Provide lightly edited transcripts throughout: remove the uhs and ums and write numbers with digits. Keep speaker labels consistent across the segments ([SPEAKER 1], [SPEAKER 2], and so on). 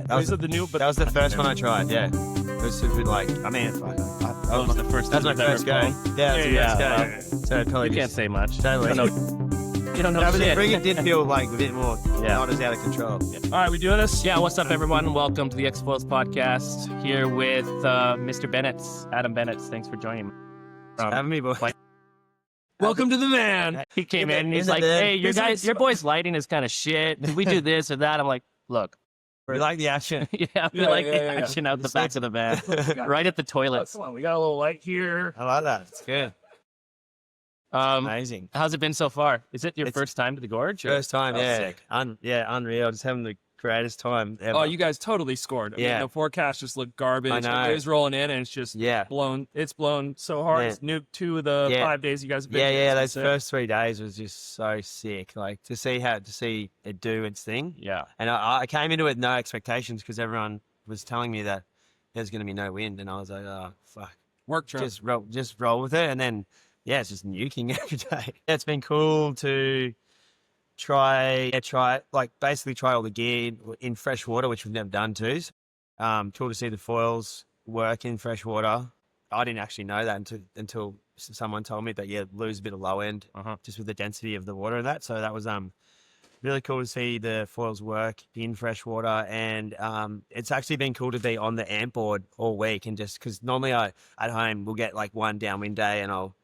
[SPEAKER 1] Was it the new? But
[SPEAKER 2] that was the first one I tried. Yeah, it was super like. I mean, that was the first. That was my first go. Yeah. So probably
[SPEAKER 3] You can't say much.
[SPEAKER 2] Totally.
[SPEAKER 3] You don't know
[SPEAKER 2] No, but the
[SPEAKER 3] shit.
[SPEAKER 2] frigate did feel like a bit more not as out of control.
[SPEAKER 1] all right, we doing this?
[SPEAKER 3] Yeah, what's up, everyone? Welcome to the X-Foils podcast. Here with Mr. Bennetts, Adam Bennetts. Thanks for joining me.
[SPEAKER 2] Having me, boy.
[SPEAKER 1] Welcome to the man.
[SPEAKER 3] He came in and he's
[SPEAKER 2] in
[SPEAKER 3] like,
[SPEAKER 2] the-
[SPEAKER 3] "Hey, your boy's lighting is kind of shit. Did we do this or that?" I'm like, "Look,
[SPEAKER 2] We like the action.
[SPEAKER 3] yeah, we
[SPEAKER 1] Yeah,
[SPEAKER 3] like
[SPEAKER 1] yeah,
[SPEAKER 3] the
[SPEAKER 1] yeah.
[SPEAKER 3] action out the back of the van, right at the
[SPEAKER 1] Oh,
[SPEAKER 3] toilets."
[SPEAKER 1] come on, we got a little light here.
[SPEAKER 2] I like that. It's good. Amazing.
[SPEAKER 3] How's it been so far? Is it your
[SPEAKER 2] It's-
[SPEAKER 3] first time to the Gorge? or-
[SPEAKER 2] First time,
[SPEAKER 3] Oh,
[SPEAKER 2] yeah.
[SPEAKER 3] sick.
[SPEAKER 2] Unreal. Just having the greatest time ever.
[SPEAKER 1] Oh, you guys totally scored. I mean,
[SPEAKER 2] Yeah.
[SPEAKER 1] the forecast just looked garbage.
[SPEAKER 2] I know.
[SPEAKER 1] It was rolling in, and it's just blown. It's blown so hard.
[SPEAKER 2] Yeah.
[SPEAKER 1] It's nuked 2 of the 5 days you guys have been here.
[SPEAKER 2] Yeah.
[SPEAKER 1] It's
[SPEAKER 2] Those
[SPEAKER 1] been sick.
[SPEAKER 2] first 3 days was just so sick. Like to see it do its thing.
[SPEAKER 3] Yeah.
[SPEAKER 2] And I came into it with no expectations because everyone was telling me that there's going to be no wind, and I was like, oh fuck,
[SPEAKER 1] Work trip.
[SPEAKER 2] just roll with it. And then it's just nuking every day. It's been cool to try all the gear in fresh water, which we've never done too. Cool to see the foils work in fresh water. I didn't actually know that until someone told me that lose a bit of low end just with the density of the water and that. So that was really cool to see the foils work in fresh water, and it's actually been cool to be on the amp board all week, and just because normally at home we'll get like one downwind day and I'll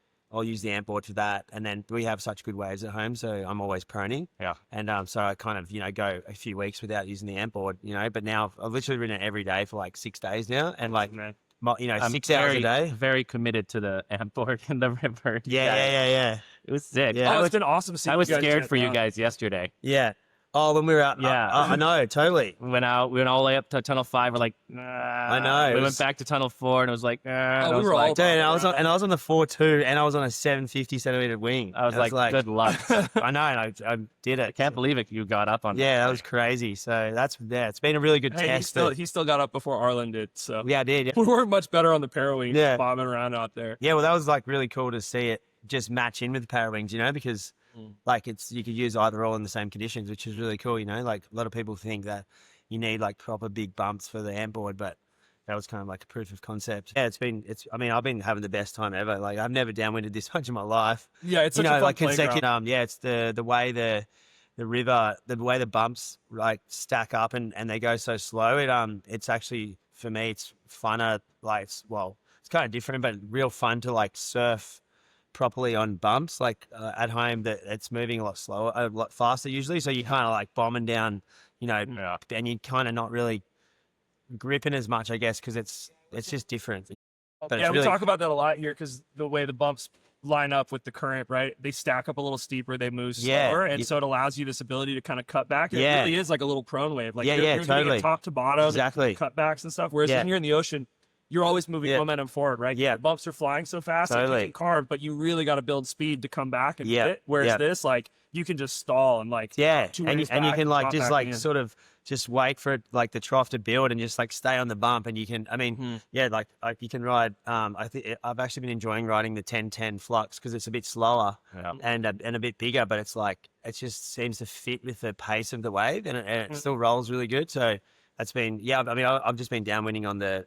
[SPEAKER 2] use the amp board for that, and then we have such good waves at home, so I'm always proning.
[SPEAKER 3] Yeah.
[SPEAKER 2] And so I kind of go a few weeks without using the amp board, but now I've literally ridden it every day for like 6 days now, and like
[SPEAKER 3] Man.
[SPEAKER 2] 6 hours a day.
[SPEAKER 3] Very committed to the amp board in the river.
[SPEAKER 2] Yeah.
[SPEAKER 3] It was sick.
[SPEAKER 2] Yeah.
[SPEAKER 1] Oh, it's been awesome seeing
[SPEAKER 3] I was
[SPEAKER 1] you guys
[SPEAKER 3] scared
[SPEAKER 1] get
[SPEAKER 3] for you
[SPEAKER 1] down.
[SPEAKER 3] guys yesterday.
[SPEAKER 2] Yeah. Oh, when we were out.
[SPEAKER 3] Yeah.
[SPEAKER 2] I know, totally.
[SPEAKER 3] We went all the way up to Tunnel 5. We're like, nah.
[SPEAKER 2] I know, it
[SPEAKER 3] We
[SPEAKER 2] was-
[SPEAKER 3] went back to Tunnel 4 and it was like, nah. And
[SPEAKER 1] Oh,
[SPEAKER 3] I
[SPEAKER 1] we
[SPEAKER 3] was
[SPEAKER 1] were all
[SPEAKER 3] like,
[SPEAKER 2] Dude, and I was on the 4.2, and I was on a 750 centimeter wing.
[SPEAKER 3] I was like, good luck.
[SPEAKER 2] I know, and I did it.
[SPEAKER 3] I can't believe it. You got up on
[SPEAKER 2] Yeah, that was crazy. So it's been a really good
[SPEAKER 1] Hey,
[SPEAKER 2] test.
[SPEAKER 1] he still got up before Arlen did, so
[SPEAKER 2] Yeah, I did. Yeah.
[SPEAKER 1] we weren't much better on the Parawing,
[SPEAKER 2] Yeah.
[SPEAKER 1] bobbing around out there.
[SPEAKER 2] Yeah, well, that was like really cool to see it just match in with the power wings, because like you could use either or in the same conditions, which is really cool. Like a lot of people think that you need like proper big bumps for the amp board, but that was kind of like a proof of concept. Yeah, I've been having the best time ever. Like I've never downwinded this much in my life.
[SPEAKER 1] Yeah, it's such a fun
[SPEAKER 2] like
[SPEAKER 1] playground.
[SPEAKER 2] consecutive. It's the way the river, the way the bumps like stack up and they go so slow. It's actually, for me, it's funner. Like it's kind of different, but real fun to like surf properly on bumps. Like at home, that it's moving a lot slower, a lot faster usually. So you kind of like bombing down, and you kind of not really gripping as much, I guess, because it's just different. But
[SPEAKER 1] Yeah,
[SPEAKER 2] it's
[SPEAKER 1] we
[SPEAKER 2] really,
[SPEAKER 1] talk about that a lot here because the way the bumps line up with the current, right? They stack up a little steeper, they move
[SPEAKER 2] Yeah.
[SPEAKER 1] slower, and so it allows you this ability to kind of cut back. It
[SPEAKER 2] Yeah.
[SPEAKER 1] really is like a little prone wave. Like
[SPEAKER 2] Yeah,
[SPEAKER 1] you're
[SPEAKER 2] yeah,
[SPEAKER 1] gonna get
[SPEAKER 2] totally.
[SPEAKER 1] top to bottom,
[SPEAKER 2] Exactly.
[SPEAKER 1] cutbacks and stuff. Whereas
[SPEAKER 2] Yeah.
[SPEAKER 1] when you're in the ocean, you're always moving
[SPEAKER 2] Yeah.
[SPEAKER 1] momentum forward, right?
[SPEAKER 2] Yeah.
[SPEAKER 1] The bumps are flying so fast, like you
[SPEAKER 2] Totally.
[SPEAKER 1] can carve, but you really got to build speed to come back and
[SPEAKER 2] Yeah.
[SPEAKER 1] hit it. Whereas
[SPEAKER 2] Yeah.
[SPEAKER 1] this, like, you can just stall and like
[SPEAKER 2] yeah,
[SPEAKER 1] two
[SPEAKER 2] and
[SPEAKER 1] waves
[SPEAKER 2] you
[SPEAKER 1] back
[SPEAKER 2] can like
[SPEAKER 1] drop
[SPEAKER 2] just
[SPEAKER 1] back
[SPEAKER 2] like
[SPEAKER 1] in.
[SPEAKER 2] sort of just wait for it, like the trough to build and just like stay on the bump, and you can. I mean, like you can ride. I think I've actually been enjoying riding the 1010 Flux because it's a bit slower and a bit bigger, but it's like it just seems to fit with the pace of the wave, and it still rolls really good. So that's been I mean, I've just been downwinding on the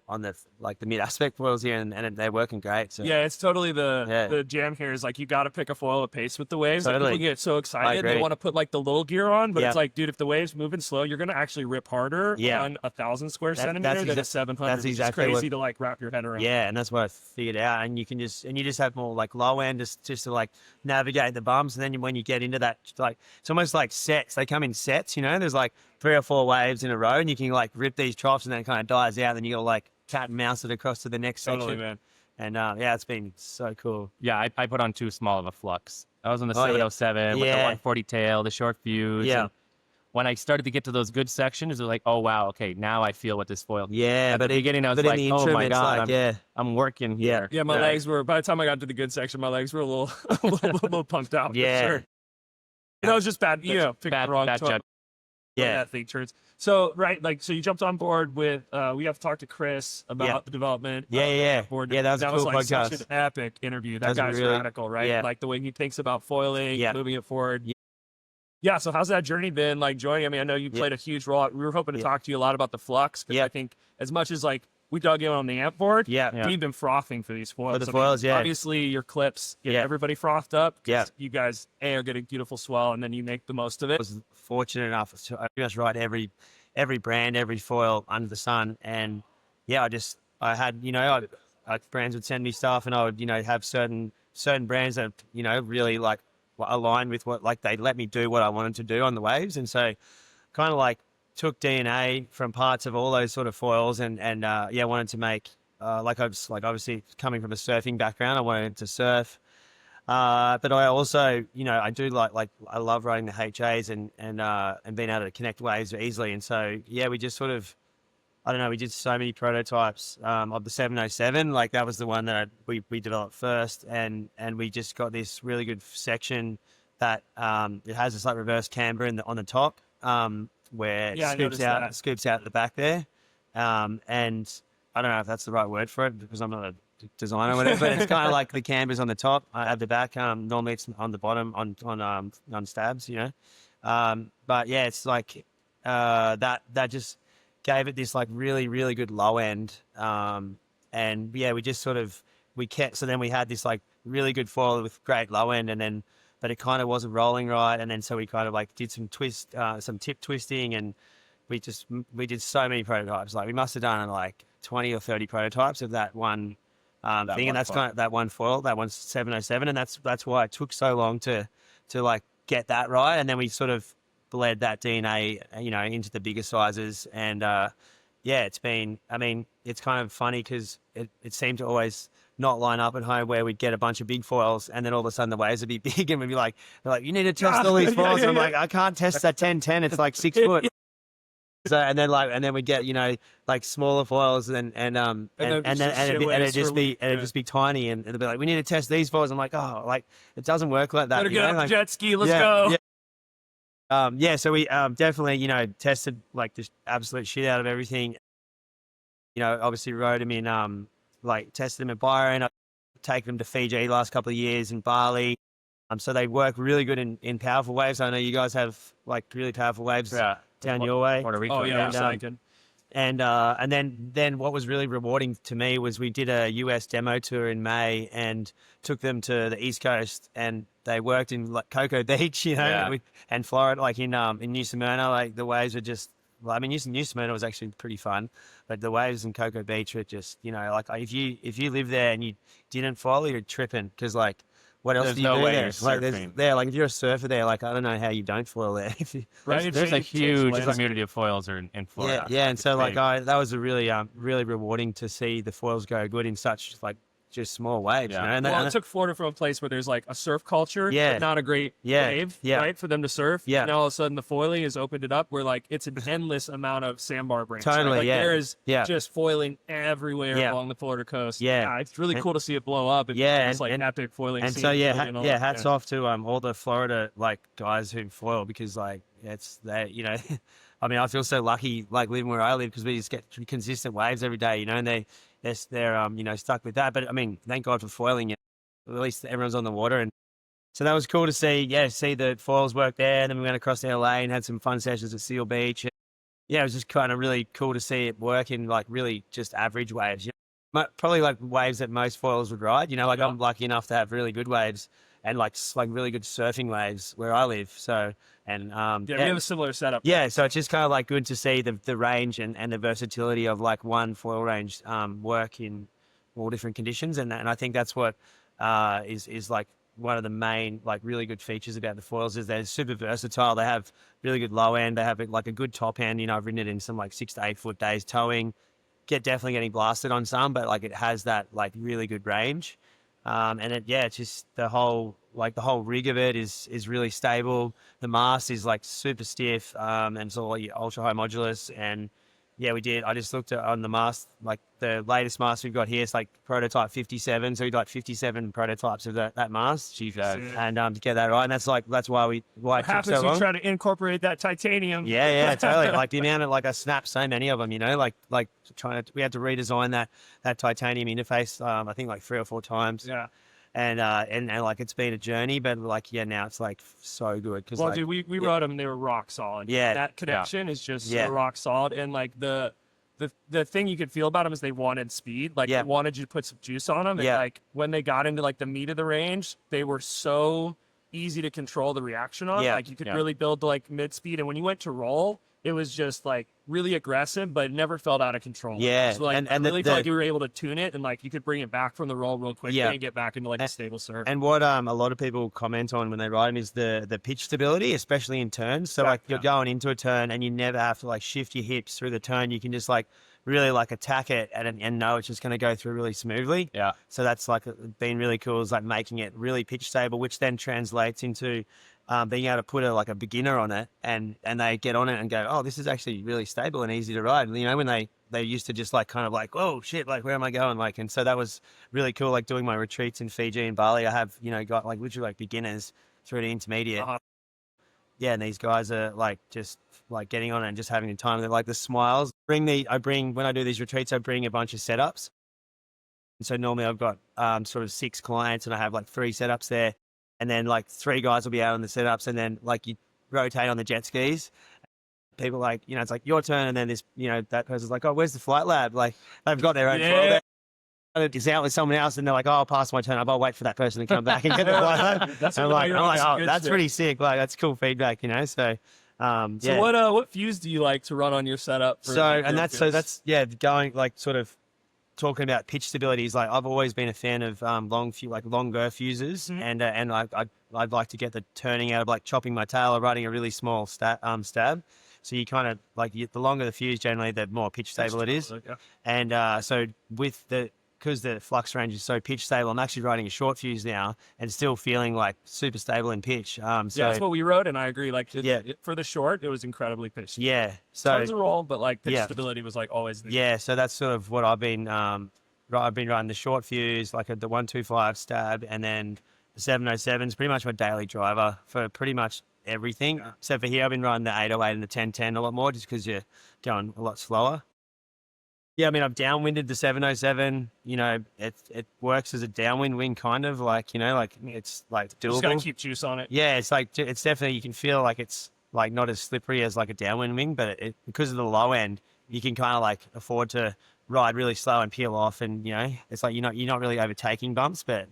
[SPEAKER 2] like the mid aspect foils here, and they're working great. So
[SPEAKER 1] Yeah, it's totally the jam here is like you got to pick a foil at pace with the waves. Like,
[SPEAKER 2] Totally.
[SPEAKER 1] people get so excited they
[SPEAKER 2] agree.
[SPEAKER 1] want to put like the little gear on, but
[SPEAKER 2] Yeah.
[SPEAKER 1] it's like, dude, if the wave's moving slow, you're gonna actually rip harder
[SPEAKER 2] Yeah.
[SPEAKER 1] on 1,000 square
[SPEAKER 2] That's
[SPEAKER 1] centimeter than a
[SPEAKER 2] exa-
[SPEAKER 1] 700.
[SPEAKER 2] that's
[SPEAKER 1] which is
[SPEAKER 2] exactly
[SPEAKER 1] crazy
[SPEAKER 2] what-
[SPEAKER 1] to like wrap your head around.
[SPEAKER 2] Yeah, and that's what I figured out. And you just have more like low end just to like navigate the bumps. And then when you get into that, like it's almost like sets. They come in sets, there's like 3 or 4 waves in a row, and you can like rip these troughs, and then it kind of dies out. Then you got to like cat and mouse it across to the next
[SPEAKER 1] Totally,
[SPEAKER 2] section.
[SPEAKER 1] man.
[SPEAKER 2] And it's been so cool.
[SPEAKER 3] Yeah, I put on too small of a Flux. I was on the
[SPEAKER 2] Oh, yeah.
[SPEAKER 3] 707 with the
[SPEAKER 2] Yeah.
[SPEAKER 3] 140 tail, the short fuse.
[SPEAKER 2] Yeah.
[SPEAKER 3] And when I started to get to those good sections, it was like, oh, wow, okay, now I feel what this foil.
[SPEAKER 2] Yeah,
[SPEAKER 3] At the beginning, I was
[SPEAKER 2] but
[SPEAKER 3] like,
[SPEAKER 2] in the
[SPEAKER 3] oh
[SPEAKER 2] interim,
[SPEAKER 3] my
[SPEAKER 2] it's
[SPEAKER 3] God,
[SPEAKER 2] like,
[SPEAKER 3] I'm working here.
[SPEAKER 1] Yeah, my legs were, by the time I got to the good section, my legs were a little, a little pumped out. for
[SPEAKER 2] Yeah.
[SPEAKER 1] sure. It was just bad, picked
[SPEAKER 3] Bad,
[SPEAKER 1] the wrong
[SPEAKER 3] bad
[SPEAKER 1] choice.
[SPEAKER 3] judge.
[SPEAKER 2] Yeah.
[SPEAKER 1] That thing turns. So, right, like, so you jumped on board with, we have to talk to Chris about
[SPEAKER 2] Yeah.
[SPEAKER 1] the development.
[SPEAKER 2] Yeah.
[SPEAKER 1] Board.
[SPEAKER 2] Yeah, that was a cool
[SPEAKER 1] like
[SPEAKER 2] podcast.
[SPEAKER 1] such an epic interview. That
[SPEAKER 2] That's
[SPEAKER 1] guy's
[SPEAKER 2] really-
[SPEAKER 1] radical, right?
[SPEAKER 2] yeah.
[SPEAKER 1] Like the way he thinks about foiling,
[SPEAKER 2] Yeah.
[SPEAKER 1] moving it forward. Yeah, so how's that journey been, like, joining? I mean, I know you played a huge role. We were hoping to talk to you a lot about the Flux, because I think as much as, like, we dug in on the amp board, we've been frothing for these foils.
[SPEAKER 2] For the foils,
[SPEAKER 1] Obviously, your clips get everybody frothed up.
[SPEAKER 2] Yeah.
[SPEAKER 1] You guys, are getting beautiful swell, and then you make the most of it.
[SPEAKER 2] I was fortunate enough to pretty much write every brand, every foil under the sun. And, yeah, I had, brands would send me stuff, and I would, have certain brands that, really, like, aligned with what, like, they let me do what I wanted to do on the waves. And so kind of like took DNA from parts of all those sort of foils and wanted to make, obviously coming from a surfing background, I wanted to surf. But I also, I do like I love writing the HAs and being able to connect waves easily. And so, yeah, we just sort of, I don't know, we did so many prototypes of the 707. Like that was the one that we developed first, and we just got this really good section that it has this like reverse camber on the top where it scoops out the back there. And I don't know if that's the right word for it because I'm not a designer or whatever, but it's kind of like the camber's on the top at the back. Normally it's on the bottom on stabs, but yeah, it's like that just gave it this like really, really good low end. And yeah, we just sort of, so then we had this like really good foil with great low end but it kind of wasn't rolling right. And then, so we kind of like did some tip twisting, and we did so many prototypes. Like we must've done like 20 or 30 prototypes of that one thing. And that's kind of that one foil, that one's 707. And that's why it took so long to like get that right. And then we sort of bled that DNA, into the bigger sizes. And it's been, I mean, it's kind of funny because it seemed to always not line up at home where we'd get a bunch of big foils and then all of a sudden the waves would be big and we'd be like, they're like, you need to test all these foils. And I'm like, I can't test that 1010. It's like 6 foot. So, and then we get, like smaller foils and it'd just be tiny and it'd be like, we need to test these foils. I'm like, oh, like it doesn't work like that.
[SPEAKER 1] Better get on the
[SPEAKER 2] like,
[SPEAKER 1] jet ski. Let's go.
[SPEAKER 2] Yeah. So we definitely, tested like just absolute shit out of everything. Obviously rode them in, tested them at Byron. I take them to Fiji last couple of years and Bali. So they work really good in powerful waves. I know you guys have like really powerful waves down your way.
[SPEAKER 3] Puerto Rico.
[SPEAKER 1] Oh yeah,
[SPEAKER 2] and then what was really rewarding to me was we did a US demo tour in May and took them to the East Coast, and they worked in like Cocoa Beach, and Florida, like in New Smyrna. Like the waves were just, well, I mean, New Smyrna was actually pretty fun, but the waves in Cocoa Beach were just, like if you live there and you didn't follow, you're tripping because like. What else do you do there? Like if you're a surfer there, like I don't know how you don't foil there.
[SPEAKER 3] There's a huge community of foils in Florida.
[SPEAKER 2] Yeah, and so like that was a really really rewarding to see the foils go good in such like just small waves. And
[SPEAKER 1] it took Florida from a place where there's like a surf culture, but not a great wave, right, for them to surf. Yeah. And all of a sudden the foiling has opened it up where like it's an endless amount of sandbar branches.
[SPEAKER 2] Totally,
[SPEAKER 1] like, there is just foiling everywhere along the Florida coast. Yeah, it's really cool to see it blow up. It's like an epic foiling.
[SPEAKER 2] And so hats off to all the Florida like guys who foil because like it's that I mean I feel so lucky like living where I live because we just get consistent waves every day, and they're stuck with that. But I mean, thank God for foiling it. At least everyone's on the water. And so that was cool to see the foils work there. And then we went across to LA and had some fun sessions at Seal Beach. And, it was just kind of really cool to see it work in like really just average waves. Probably like waves that most foils would ride. I'm lucky enough to have really good waves and like really good surfing waves where I live. So, and
[SPEAKER 1] we have a similar setup.
[SPEAKER 2] Yeah, so it's just kind of like good to see the range and the versatility of like one foil range work in all different conditions, and I think that's what is like one of the main like really good features about the foils is they're super versatile. They have really good low end. They have like a good top end. I've ridden it in some like 6 to 8 foot days towing. Definitely getting blasted on some, but like it has that like really good range. And it's just the whole rig of it is really stable. The mast is like super stiff, and it's all ultra high modulus. And I just looked on the mast, like the latest mast we've got here, it's like prototype 57. So we got 57 prototypes of that mast. And to get that right. And that's why it took so long.
[SPEAKER 1] You try to incorporate that titanium.
[SPEAKER 2] Yeah, totally. Like the amount of like I snapped so many of them, we had to redesign that titanium interface, I think like 3 or 4 times.
[SPEAKER 1] Yeah.
[SPEAKER 2] and like it's been a journey, but like now it's like so good.
[SPEAKER 1] Well, dude, we rode them; they were rock solid.
[SPEAKER 2] Yeah,
[SPEAKER 1] that connection is just so rock solid, and like the thing you could feel about them is they wanted speed, like they wanted you to put some juice on them. And like when they got into like the meat of the range, they were so easy to control the reaction on. Like you could really build to like mid speed, and when you went to roll, it was just like really aggressive, but it never felt out of control. So like and really felt like you were able to tune it, and like you could bring it back from the roll real quickly and get back into like a stable surf.
[SPEAKER 2] And what a lot of people comment on when they ride them is the pitch stability, especially in turns. So like you're going into a turn and you never have to like shift your hips through the turn. You can just like really like attack it and know it's just going to go through really smoothly. So that's like been really cool, is like making it really pitch stable, which then translates into being able to put a beginner on it and they get on it and go, oh, this is actually really stable and easy to ride. You know, when they used to just like kind of like, oh shit, like where am I going? Like, and so that was really cool. Like doing my retreats in Fiji and Bali, I have, got like literally like beginners through to intermediate. Yeah, and these guys are like just like getting on it and just having the time. They're like the smiles. When I do these retreats, I bring a bunch of setups. And so normally I've got sort of 6 clients and I have like 3 setups there. And then like 3 guys will be out on the setups, and then like you rotate on the jet skis. People like, it's like your turn, and then this, that person's like, oh, where's the FliteLab? Like they've got their own foil. It's out with someone else, and they're like, oh, I'll pass my turn up. I'll wait for that person to come back and get the FliteLab. I'm like, oh, that's pretty sick. Like that's cool feedback, So,
[SPEAKER 1] So what fuse do you like to run on your setup?
[SPEAKER 2] That's going like sort of talking about pitch stability is like I've always been a fan of longer fuses, and I'd like to get the turning out of like chopping my tail or riding a really small stab. So you kind of like the longer the fuse, generally the more pitch stable it is. And so with because the Flux range is so pitch stable, I'm actually riding a short fuse now and still feeling like super stable in pitch.
[SPEAKER 1] That's what we rode, and I agree. Like for the short, it was incredibly pitched.
[SPEAKER 2] So
[SPEAKER 1] tons of roll, but like pitch stability was like always there.
[SPEAKER 2] So that's sort of what I've been riding the short fuse, like the 125 stab, and then the 707 is pretty much my daily driver for pretty much everything. Except for here, I've been riding the 808 and the 1010 a lot more, just because you're going a lot slower. Yeah, I mean, I've downwinded the 707. It works as a downwind wing, kind of like, it's like doable.
[SPEAKER 1] Just gotta keep juice on it.
[SPEAKER 2] Yeah, it's like, it's definitely, you can feel like it's like not as slippery as like a downwind wing, but because of the low end, you can kind of like afford to ride really slow and peel off, and it's like you're not really overtaking bumps, but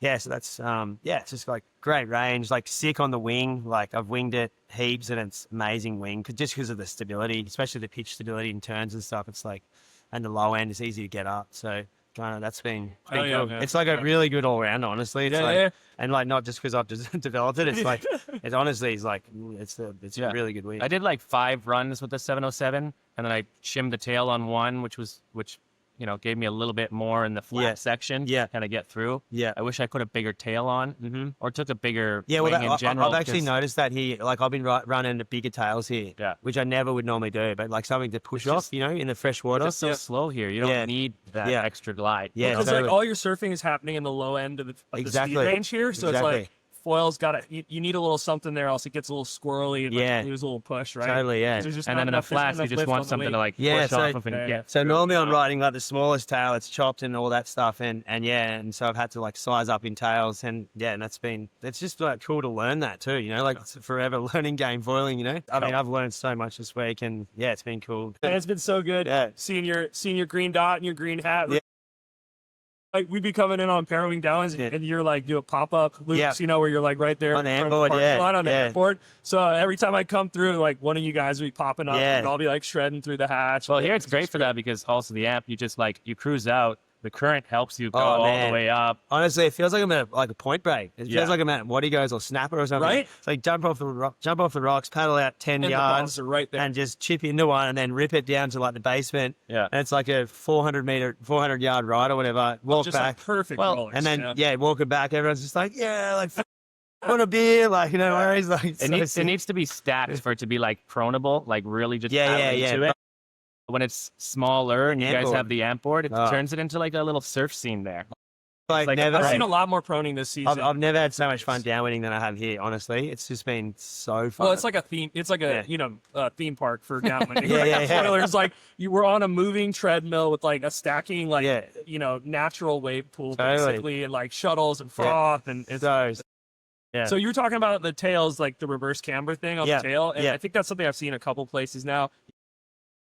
[SPEAKER 2] yeah, so that's it's just like great range, like sick on the wing. Like I've winged it heaps, and it's amazing wing just because of the stability, especially the pitch stability in turns and stuff. It's like, and the low end is easy to get up. So kind of that's been cool. It's like a really good all round, honestly. It's and like not just because I've just developed it. It's like it's a really good wing.
[SPEAKER 3] I did like 5 runs with the 707, and then I shimmed the tail on one, which gave me a little bit more in the flat section to kind of get through. I wish I put a bigger tail on or took a bigger wing in general.
[SPEAKER 2] I've actually noticed that here, like I've been running the bigger tails here, which I never would normally do, but like something to push off, in the fresh water.
[SPEAKER 3] It's so slow here. You don't need that extra glide.
[SPEAKER 1] Because like all your surfing is happening in the low end of the speed range here, so it's like foil's got you need a little something there, else it gets a little squirrely and like, lose a little push, right?
[SPEAKER 2] Totally,
[SPEAKER 3] and then in a flats, you just want something to like push off of and get.
[SPEAKER 2] So normally I'm riding like the smallest tail, it's chopped and all that stuff, and so I've had to like size up in tails, and it's just like cool to learn that too, like it's a forever learning game foiling, I mean, I've learned so much this week, and it's been cool.
[SPEAKER 1] And it's been so good seeing your green dot and your green hat. Like we'd be coming in on Parawing Downs, and you're like do a pop-up loops, where you're like right there
[SPEAKER 2] on the airboard,
[SPEAKER 1] on the airboard. So every time I come through, like one of you guys will be popping up, and I'll be like shredding through the hatch.
[SPEAKER 3] Well, here it's great for that because also the amp, you just like you cruise out. The current helps you go all the way up.
[SPEAKER 2] Honestly, it feels like I'm at like a point break. It feels like I'm at Waddy Goes or Snapper or something.
[SPEAKER 1] Right?
[SPEAKER 2] It's like jump off the rocks, paddle out 10 yards,
[SPEAKER 1] are right there.
[SPEAKER 2] and just chip into one, and then rip it down to like the basement.
[SPEAKER 3] Yeah,
[SPEAKER 2] and it's like a 400 yard ride or whatever. Walk
[SPEAKER 1] just
[SPEAKER 2] back,
[SPEAKER 1] like perfect rollers,
[SPEAKER 2] and then walk it back. Everyone's just like, like. Want a beer, like worries. Like
[SPEAKER 3] it needs to be stacked for it to be like pronable, like really just into it. When it's smaller and you guys have the amp board, it turns it into like a little surf scene there.
[SPEAKER 2] Like, never.
[SPEAKER 1] I've seen a lot more proning this season.
[SPEAKER 2] I've never had so much fun downwinding than I have here. Honestly, it's just been so fun.
[SPEAKER 1] Well, it's like a theme. It's like a theme park for downwinding.
[SPEAKER 2] Yeah.
[SPEAKER 1] It's like you were on a moving treadmill with like a stacking natural wave pool basically, and like shuttles and froth and it's. So you were talking about the tails, like the reverse camber thing on the tail, and I think that's something I've seen a couple places now.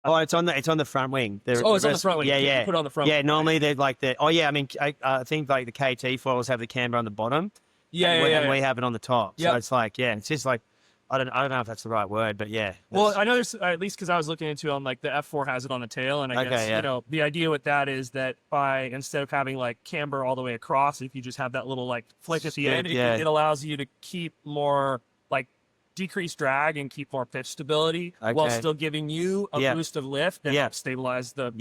[SPEAKER 2] Oh, it's on the front wing.
[SPEAKER 1] It's on the front wing.
[SPEAKER 2] Yeah.
[SPEAKER 1] Put it on the front.
[SPEAKER 2] Yeah, normally they're like the. Oh yeah, I mean, I think like the KT foils have the camber on the bottom. And we have it on the top. So it's like, it's just like, I don't know if that's the right word, but yeah.
[SPEAKER 1] Well, I know there's at least because I was looking into on like the F4 has it on the tail, and I guess the idea with that is that instead of having like camber all the way across, if you just have that little like flick at the end, it allows you to keep more like decreased drag and keep more pitch stability while still giving you a boost of lift and help stabilize the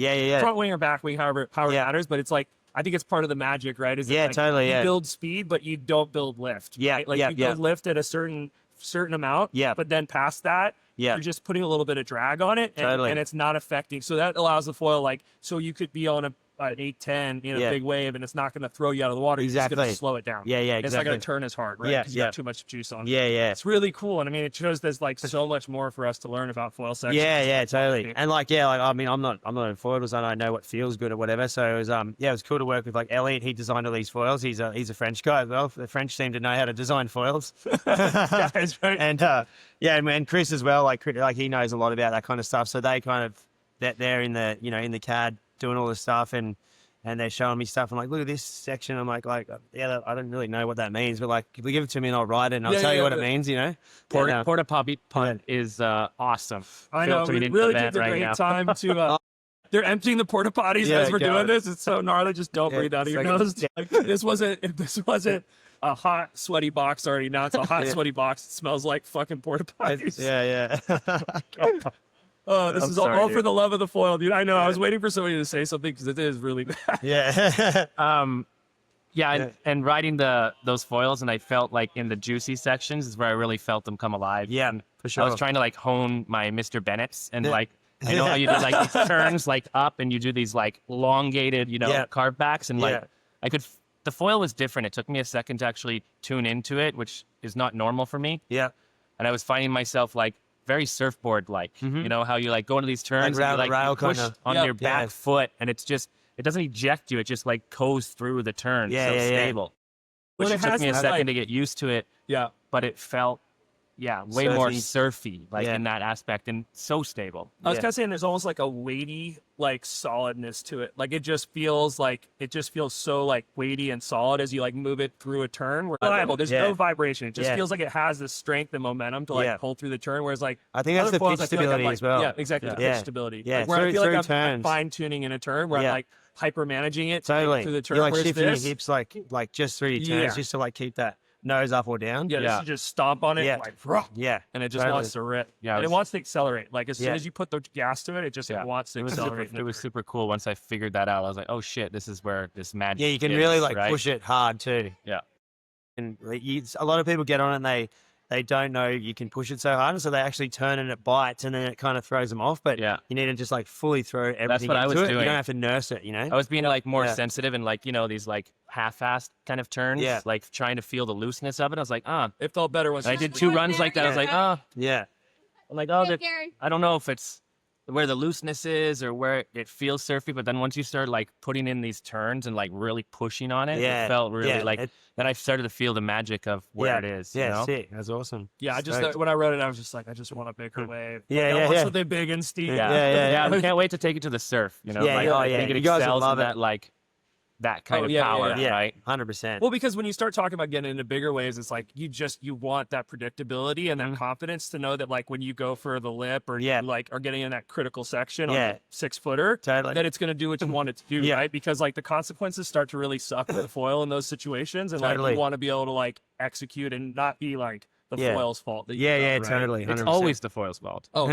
[SPEAKER 1] front wing or back wing, however it matters. But it's like, I think it's part of the magic, right? Is
[SPEAKER 2] totally.
[SPEAKER 1] You build speed, but you don't build lift. Right? Like you build lift at a certain amount. But then past that, you're just putting a little bit of drag on it, and it's not affecting. So that allows the foil, like, so you could be on an 810 in a big wave, and it's not going to throw you out of the water. Exactly. It's going to slow it down. It's not going to turn as hard, right? Because you got too much juice on it. It's really cool, and I mean, it shows there's like so much more for us to learn about foil sections.
[SPEAKER 2] Totally. And like, I mean, I'm not a foil designer. I know what feels good or whatever. So it was, it was cool to work with like Elliot. He designed all these foils. He's a French guy as well. The French seem to know how to design foils.
[SPEAKER 1] That's right.
[SPEAKER 2] And Chris as well. Like he knows a lot about that kind of stuff. So they kind of they're in the in the CAD doing all this stuff and they're showing me stuff. I'm like, look at this section. I'm like, I don't really know what that means, but like, if you give it to me and I'll write it and I'll tell you what it means,
[SPEAKER 3] Porta potty punt is awesome.
[SPEAKER 1] I know. We really did a great time to. They're emptying the porta potties as we're doing this. It's so gnarly. Just don't breathe out of your nose. Like, if this wasn't a hot, sweaty box already. Now it's a hot, sweaty box. It smells like fucking porta potties. Oh, this is all for the love of the foil, dude. I know. I was waiting for somebody to say something because it is really bad.
[SPEAKER 3] And riding those foils, and I felt like in the juicy sections is where I really felt them come alive.
[SPEAKER 2] Yeah, for sure.
[SPEAKER 3] I was trying to like hone my Mr. Bennetts, and like I know how you do like these turns like up, and you do these like elongated, carve backs, and like the foil was different. It took me a second to actually tune into it, which is not normal for me.
[SPEAKER 2] Yeah,
[SPEAKER 3] and I was finding myself like very surfboard like, how you like go into these turns and you, like, you push on your back foot, and it doesn't eject you, it just like goes through the turn stable. Which it took me a second to get used to it. Yeah. But it felt way more surfy in that aspect, and so stable.
[SPEAKER 1] I was kind of saying there's almost like a weighty like solidness to it. Like it just feels so like weighty and solid as you like move it through a turn. There's no vibration. It just feels like it has the strength and momentum to like pull through the turn. Whereas like
[SPEAKER 2] I think that's the pitch stability as well.
[SPEAKER 1] Yeah, exactly. The pitch stability.
[SPEAKER 2] Yeah,
[SPEAKER 1] like, where I feel like I'm fine tuning in a turn where I'm like hyper managing it through the turn.
[SPEAKER 2] You're like shifting your hips like just through your turns just to like keep that nose up or down.
[SPEAKER 1] You just stomp on it, and it just wants to rip. And it wants to accelerate. Like as soon as you put the gas to it, it just wants to accelerate.
[SPEAKER 3] It was super cool. Once I figured that out, I was like, oh shit, this is where this magic.
[SPEAKER 2] Yeah, you can really like push it hard too.
[SPEAKER 3] Yeah,
[SPEAKER 2] and a lot of people get on it and they don't know you can push it so hard, and so they actually turn and it bites, and then it kind of throws them off. But you need to just like fully throw everything.
[SPEAKER 3] That's what I was doing.
[SPEAKER 2] You don't have to nurse it,
[SPEAKER 3] I was being like more sensitive and like these like half-assed kind of turns, like trying to feel the looseness of it. I was like,
[SPEAKER 1] it felt better once
[SPEAKER 3] I did 2 runs like that. I was like, I'm like, I don't know if it's where the looseness is or where it feels surfy, but then once you start like putting in these turns and like really pushing on it, it felt really like. Then I started to feel the magic of where it is.
[SPEAKER 2] Sick. That's awesome.
[SPEAKER 1] Yeah, I just when I wrote it, I was just like, I just want a bigger wave. I want something big and steep.
[SPEAKER 3] I can't wait to take it to the surf. I think it excels in that like that kind of power, right?
[SPEAKER 2] 100%.
[SPEAKER 1] Well, because when you start talking about getting into bigger waves, it's like you want that predictability and that confidence to know that like when you go for the lip or you like are getting in that critical section on a 6-footer, that it's going to do what you want it to do, right? Because like the consequences start to really suck for the foil in those situations, and like you want to be able to like execute and not be like the foil's fault.
[SPEAKER 2] Totally. 100%.
[SPEAKER 3] It's always the foil's fault.
[SPEAKER 1] Oh,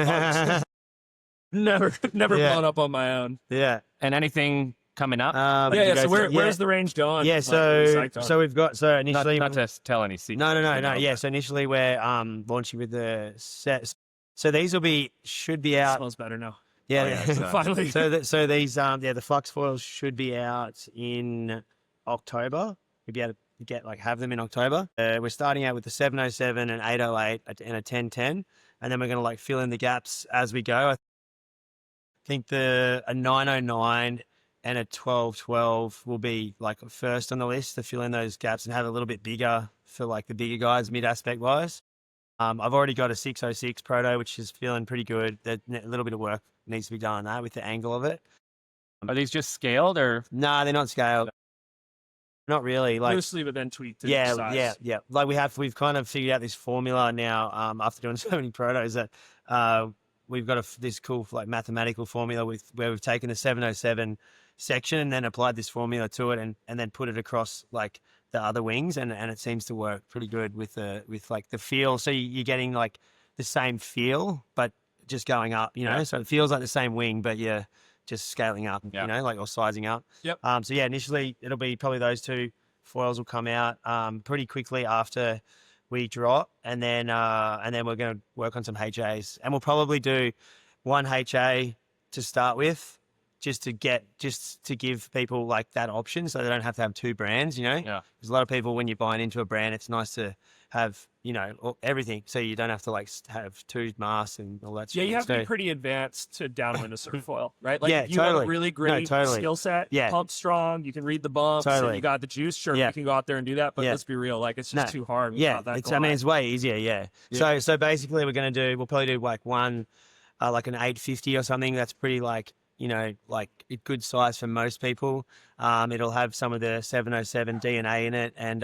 [SPEAKER 1] never blown up on my own.
[SPEAKER 2] Yeah.
[SPEAKER 3] And anything coming up?
[SPEAKER 1] So where's the range going?
[SPEAKER 2] Yeah, so we've got initially
[SPEAKER 3] not to tell any secrets.
[SPEAKER 2] No. Yeah, so initially we're launching with the set. So these should be out.
[SPEAKER 1] It smells better now.
[SPEAKER 2] Yeah,
[SPEAKER 1] finally.
[SPEAKER 2] So these the Flux foils should be out in October. We'll be able to have them in October. We're starting out with the 707 and 808 and a 1010, and then we're going to like fill in the gaps as we go. I think a 909 and a 1212 will be like first on the list to fill in those gaps and have a little bit bigger for like the bigger guys mid aspect wise. I've already got a 606 proto, which is feeling pretty good. A little bit of work needs to be done on that with the angle of it.
[SPEAKER 3] Are these just scaled or?
[SPEAKER 2] No, they're not scaled. Not really. Like
[SPEAKER 1] loosely, but then tweaked to
[SPEAKER 2] yeah,
[SPEAKER 1] size.
[SPEAKER 2] yeah. Like we've kind of figured out this formula now. After doing so many protos, that we've got this cool like mathematical formula where we've taken the 707 section and then applied this formula to it and then put it across like the other wings, and it seems to work pretty good with like the feel. So you're getting like the same feel, but just going up, you know. So it feels like the same wing, but you're just scaling up, you know, like or sizing up.
[SPEAKER 1] Yep.
[SPEAKER 2] So yeah, initially it'll be probably those two foils will come out pretty quickly after we drop, and then we're going to work on some HAs, and we'll probably do one HA to start with. Just to give people like that option so they don't have to have two brands, you know?
[SPEAKER 3] Yeah.
[SPEAKER 2] Because a lot of people, when you're buying into a brand, it's nice to have, you know, everything. So you don't have to like have two masks and all that stuff.
[SPEAKER 1] Yeah, you have to be pretty advanced to downwind a surf foil, right? Like
[SPEAKER 2] Yeah,
[SPEAKER 1] if you
[SPEAKER 2] totally.
[SPEAKER 1] have a really great skill set, pump strong, you can read the bumps, and you got the juice, sure, you can go out there and do that, but let's be real, like it's just too hard without that
[SPEAKER 2] I mean, it's way easier, So basically we'll probably do like one, like an 850 or something that's pretty like, you know, like a good size for most people. It'll have some of the 707 DNA in it, and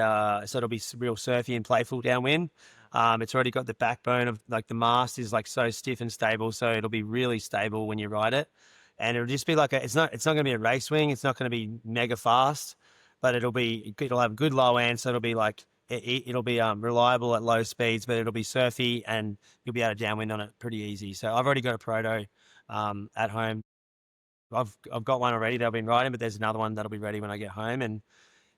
[SPEAKER 2] so it'll be real surfy and playful downwind. It's already got the backbone of like the mast is like so stiff and stable, so it'll be really stable when you ride it. And it'll just be like it's not going to be a race wing. It's not going to be mega fast, but it'll have good low end, so it'll be like it'll be reliable at low speeds, but it'll be surfy and you'll be able to downwind on it pretty easy. So I've already got a proto at home. I've got one already that I've been riding, but there's another one that'll be ready when I get home. And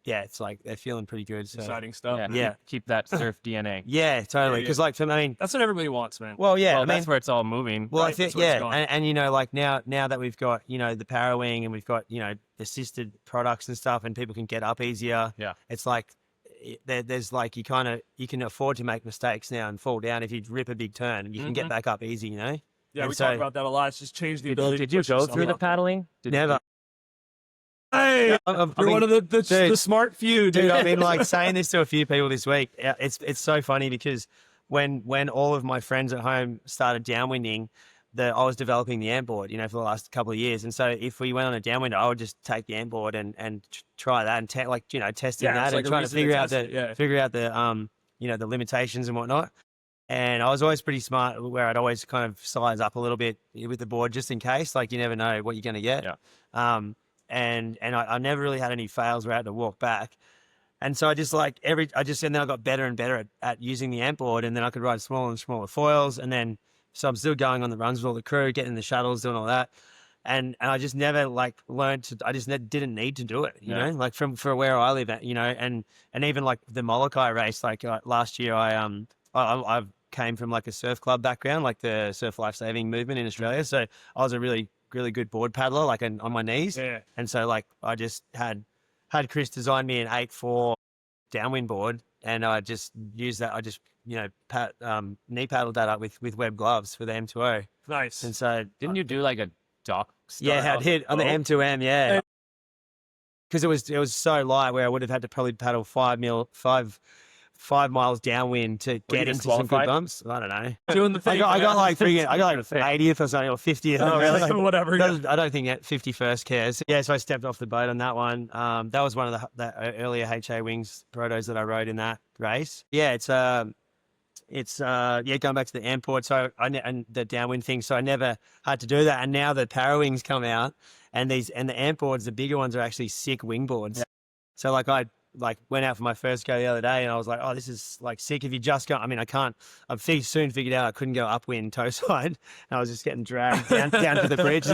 [SPEAKER 2] yeah, it's like they're feeling pretty good. So.
[SPEAKER 1] Exciting stuff.
[SPEAKER 2] Yeah.
[SPEAKER 3] Keep that surf DNA.
[SPEAKER 2] Yeah, totally. Because like for me,
[SPEAKER 1] that's what everybody wants, man.
[SPEAKER 2] Well, yeah,
[SPEAKER 3] I mean, that's where it's all moving.
[SPEAKER 2] Well,
[SPEAKER 1] right?
[SPEAKER 2] I think and you know, like now that we've got the power wing and we've got assisted products and stuff, and people can get up easier.
[SPEAKER 3] Yeah,
[SPEAKER 2] it's like there's like you can afford to make mistakes now and fall down if you rip a big turn. You can get back up easy, you know.
[SPEAKER 1] Yeah, we talk about that a lot. It's just changed the ability.
[SPEAKER 3] Did you go through the paddling?
[SPEAKER 2] Never.
[SPEAKER 1] Hey, you're one of the smart few, dude.
[SPEAKER 2] I've been like saying this to a few people this week. It's so funny because when all of my friends at home started downwinding, I was developing the amp board, for the last couple of years. And so if we went on a downwind, I would just take the amp board and try that and testing that and trying to figure out the the limitations and whatnot. And I was always pretty smart where I'd always kind of size up a little bit with the board just in case, like you never know what you're going to get.
[SPEAKER 3] Yeah.
[SPEAKER 2] And I never really had any fails where I had to walk back. And so and then I got better and better at using the amp board, and then I could ride smaller and smaller foils. And then, so I'm still going on the runs with all the crew, getting the shuttles, doing all that. And I just never learned to, I just didn't need to do it, you know, like for where I live at, and even like the Molokai race, last year I came from like a surf club background, like the surf life-saving movement in Australia. So I was a really, really good board paddler, on my knees. Yeah. And so I just had Chris design me an 8.4 downwind board, and I just used that. I just, knee paddled that up with web gloves for the M2O.
[SPEAKER 1] Nice.
[SPEAKER 2] And so
[SPEAKER 3] didn't you do like a dock?
[SPEAKER 2] Yeah, I did on the M2M. Yeah. Because it was so light where I would have had to probably paddle 5 miles downwind to get into some good bumps. I don't know.
[SPEAKER 1] Doing the thing.
[SPEAKER 2] I got like 80th or something, or 50th.
[SPEAKER 1] Oh, really? Whatever.
[SPEAKER 2] I don't think that 51st cares. Yeah, so I stepped off the boat on that one. That was one of the earlier HA Wings protos that I rode in that race. Yeah, it's going back to the amp board. So and the downwind thing. So I never had to do that. And now the Para Wings come out, and the amp boards, the bigger ones, are actually sick wing boards. Yeah. So I went out for my first go the other day, and I was like, oh, this is sick. If you just go, I've soon figured out I couldn't go upwind toe side, and I was just getting dragged down to the bridge.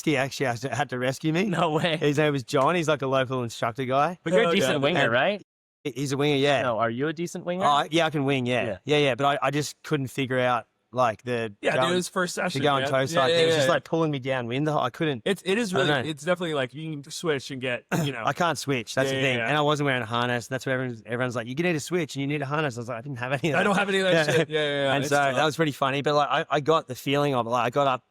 [SPEAKER 2] He actually had to rescue me.
[SPEAKER 3] No way.
[SPEAKER 2] His name was John. He's like a local instructor guy.
[SPEAKER 3] But you're a decent winger, right?
[SPEAKER 2] He's a winger, yeah.
[SPEAKER 3] No, are you a decent winger?
[SPEAKER 2] Oh, yeah, I can wing, yeah. But I just couldn't figure out like the
[SPEAKER 1] dude, his first session
[SPEAKER 2] to go on
[SPEAKER 1] man.
[SPEAKER 2] toe side thing. It was just
[SPEAKER 1] yeah.
[SPEAKER 2] like pulling me downwind. I couldn't.
[SPEAKER 1] It is really. It's definitely like you can switch and get.
[SPEAKER 2] I can't switch. That's the thing.
[SPEAKER 1] Yeah.
[SPEAKER 2] And I wasn't wearing a harness. That's what everyone's like. You need a switch and you need a harness. I was like, I didn't have any of that.
[SPEAKER 1] I don't have any of that shit. Yeah.
[SPEAKER 2] And so that was pretty funny. But like I got the feeling of it. Like I got up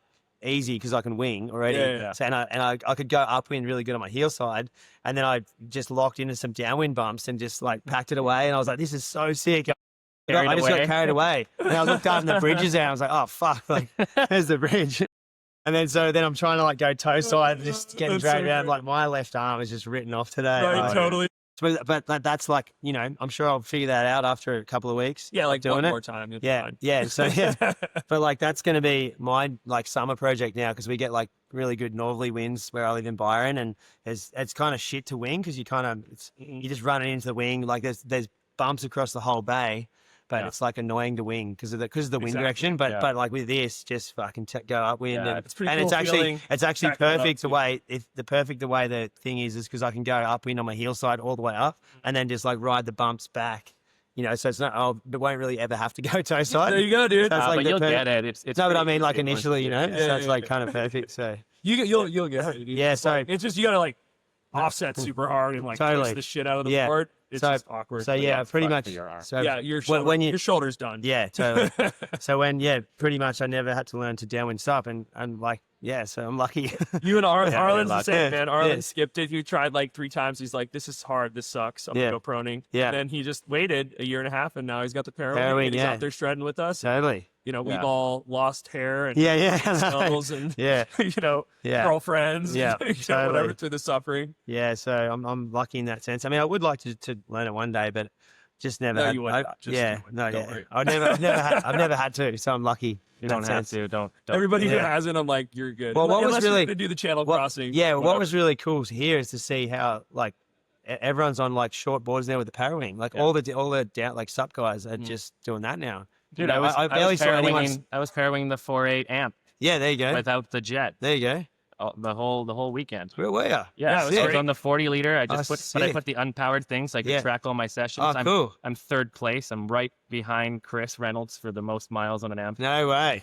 [SPEAKER 2] easy because I can wing already. So, and I could go upwind really good on my heel side, and then I just locked into some downwind bumps and just like packed it away. And I was like, this is so sick. I just got carried away. And I looked up and the bridge is out. I was like, oh fuck, like there's the bridge. And then I'm trying to like go toe side, just getting dragged around. Like my left arm is just written off today.
[SPEAKER 1] Right, totally.
[SPEAKER 2] But that's like, you know, I'm sure I'll figure that out after a couple of weeks.
[SPEAKER 1] Yeah, like
[SPEAKER 2] doing
[SPEAKER 1] one
[SPEAKER 2] it.
[SPEAKER 1] more time.
[SPEAKER 2] Yeah. So but like that's going to be my like summer project now because we get like really good northerly winds where I live in Byron, and it's kind of shit to wing because you just run it into the wing. Like there's bumps across the whole bay. But it's like annoying to wing because of the wind direction. But like with this, just fucking go upwind.
[SPEAKER 1] Yeah, it's pretty cool
[SPEAKER 2] it's actually perfect the way the way the thing is because I can go upwind on my heel side all the way up and then just like ride the bumps back. You know, so it's not. It won't really ever have to go toe side.
[SPEAKER 1] There you go, dude.
[SPEAKER 2] So like
[SPEAKER 3] but you'll get it. It's
[SPEAKER 2] no, but I mean like initially, you know, so it's like kind of perfect. So
[SPEAKER 1] you'll get it. Dude.
[SPEAKER 2] Yeah, so
[SPEAKER 1] it's just you gotta like offset super hard and like twist the shit out of the board. It's just awkward.
[SPEAKER 2] So yeah, pretty much. So
[SPEAKER 1] yeah, your shoulder's done.
[SPEAKER 2] Yeah, totally. So pretty much I never had to learn to downwind stop, and like so I'm lucky.
[SPEAKER 1] You and Arlen's the same, man. Arlen skipped it. He tried like 3 times. He's like, this is hard. This sucks. I'm gonna go proning. Yeah. And then he just waited a year and a half, and now he's got the parallel. He's out there shredding with us.
[SPEAKER 2] Totally.
[SPEAKER 1] You know, we've all lost hair and skulls and you know, girlfriends, whatever through the suffering.
[SPEAKER 2] Yeah, so I'm lucky in that sense. I mean, I would like to learn it one day, but just never.
[SPEAKER 1] No,
[SPEAKER 2] had,
[SPEAKER 1] you wouldn't.
[SPEAKER 2] I've never had to, so I'm lucky.
[SPEAKER 3] You don't have to. Don't.
[SPEAKER 1] Everybody who hasn't, I'm like, you're good.
[SPEAKER 2] Well, what was really
[SPEAKER 1] to do the channel crossing?
[SPEAKER 2] Yeah, what was really cool here is to see how like everyone's on like short boards now with the parawing. Like all the down like sup guys are just doing that now.
[SPEAKER 3] Dude, I barely saw anyone. I was parawing the 4.8 amp.
[SPEAKER 2] Yeah, there you go.
[SPEAKER 3] Without the jet.
[SPEAKER 2] There you go.
[SPEAKER 3] The whole weekend.
[SPEAKER 2] Where were you?
[SPEAKER 3] Yeah, I was on the 40 liter. I just I put the unpowered thing so I could track all my sessions.
[SPEAKER 2] Oh, cool.
[SPEAKER 3] I'm third place. I'm right behind Chris Reynolds for the most miles on an amp.
[SPEAKER 2] No way.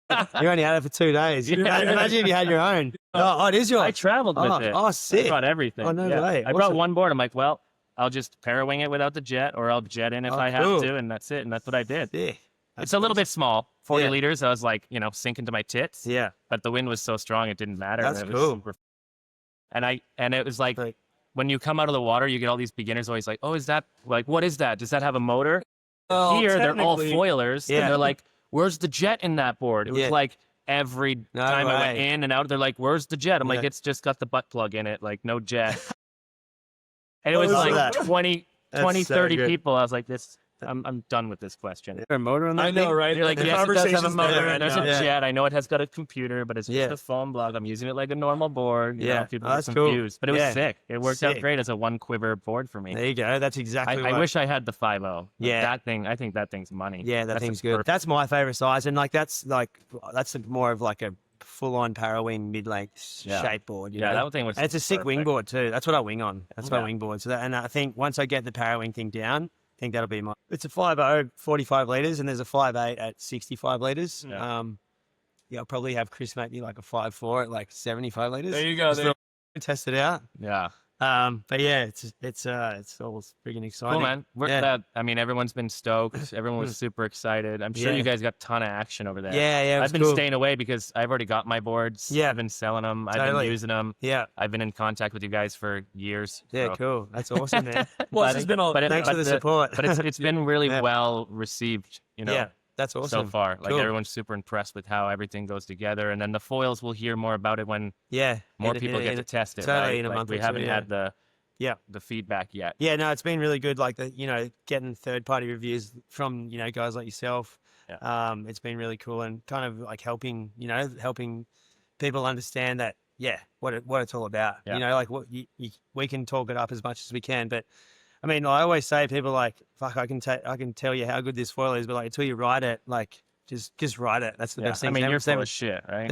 [SPEAKER 2] You only had it for 2 days. Imagine if you had your own. Oh, it is yours.
[SPEAKER 3] I traveled with it.
[SPEAKER 2] Oh, sick.
[SPEAKER 3] I brought everything.
[SPEAKER 2] Oh, no way.
[SPEAKER 3] I brought one board. I'm like, well, I'll just parawing it without the jet, or I'll jet in if I have to, and that's it. And that's what I did.
[SPEAKER 2] Yeah.
[SPEAKER 3] It's a little bit small, 40 liters. I was like, you know, sinking to my tits.
[SPEAKER 2] Yeah.
[SPEAKER 3] But the wind was so strong, it didn't matter.
[SPEAKER 2] That's cool.
[SPEAKER 3] And it was like, when you come out of the water, you get all these beginners always like, oh, is that, like, what is that? Does that have a motor? Here, they're all foilers. And they're like, where's the jet in that board? It was like every time I went in and out, they're like, where's the jet? I'm like, it's just got the butt plug in it, like, no jet. And it was like 20, 30 people. I was like, I'm done with this question.
[SPEAKER 2] Is there a motor on that?
[SPEAKER 1] I know, right?
[SPEAKER 3] You're like, yes, it does have a motor, and there's a
[SPEAKER 2] Yeah.
[SPEAKER 3] jet. I know it has got a computer, but it's just a foam block. I'm using it like a normal board. You know, people
[SPEAKER 2] that's
[SPEAKER 3] get
[SPEAKER 2] cool.
[SPEAKER 3] confused. But it was sick. It worked out great as a 1 quiver board for me.
[SPEAKER 2] There you go. That's exactly
[SPEAKER 3] I wish I had the 5.0.
[SPEAKER 2] Yeah.
[SPEAKER 3] That thing, I think that thing's money.
[SPEAKER 2] Yeah, that
[SPEAKER 3] That's
[SPEAKER 2] thing's good.
[SPEAKER 3] perfect.
[SPEAKER 2] That's my favorite size, and that's more of like a full-on parawing mid-length shape board. You know?
[SPEAKER 3] That thing was.
[SPEAKER 2] And it's a sick
[SPEAKER 3] perfect.
[SPEAKER 2] wingboard too. That's what I wing on. That's my wingboard. So and I think once I get the parawing thing down, I think that'll be my. It's a 5.0, 45 liters, and there's a 5.8 at 65 liters.
[SPEAKER 1] Yeah.
[SPEAKER 2] I'll probably have Chris make me like a 5.4 at like 75 liters.
[SPEAKER 1] There you go.
[SPEAKER 2] Test it out.
[SPEAKER 3] Yeah.
[SPEAKER 2] But yeah, it's all freaking exciting.
[SPEAKER 3] Cool, man. I mean, everyone's been stoked. Everyone was super excited. I'm sure you guys got a ton of action over there.
[SPEAKER 2] Yeah.
[SPEAKER 3] I've been staying away because I've already got my boards.
[SPEAKER 2] Yeah.
[SPEAKER 3] I've been selling them. I've been using them.
[SPEAKER 2] Yeah.
[SPEAKER 3] I've been in contact with you guys for years.
[SPEAKER 2] Yeah,
[SPEAKER 3] so.
[SPEAKER 2] Cool. That's awesome, man.
[SPEAKER 1] Well, it's been
[SPEAKER 2] thanks for the support.
[SPEAKER 3] But it's been really well received, you know.
[SPEAKER 2] Yeah. That's awesome.
[SPEAKER 3] So far, like
[SPEAKER 2] Cool.
[SPEAKER 3] everyone's super impressed with how everything goes together, and then the foils will hear more about it when more people get to test it.
[SPEAKER 2] Totally,
[SPEAKER 3] right?
[SPEAKER 2] in a month
[SPEAKER 3] we
[SPEAKER 2] or
[SPEAKER 3] haven't
[SPEAKER 2] two,
[SPEAKER 3] had the feedback yet.
[SPEAKER 2] Yeah, no, it's been really good. Like getting third-party reviews from guys like yourself.
[SPEAKER 3] Yeah.
[SPEAKER 2] It's been really cool and kind of like helping people understand that what it's all about.
[SPEAKER 3] Yeah.
[SPEAKER 2] Like we can talk it up as much as we can, but I mean, I always say people like, fuck, I can tell you how good this foil is, but like until you ride it, like just ride it. That's the best thing.
[SPEAKER 3] I mean,
[SPEAKER 2] Same
[SPEAKER 3] you're
[SPEAKER 2] with
[SPEAKER 3] full
[SPEAKER 2] board.
[SPEAKER 3] of shit, right?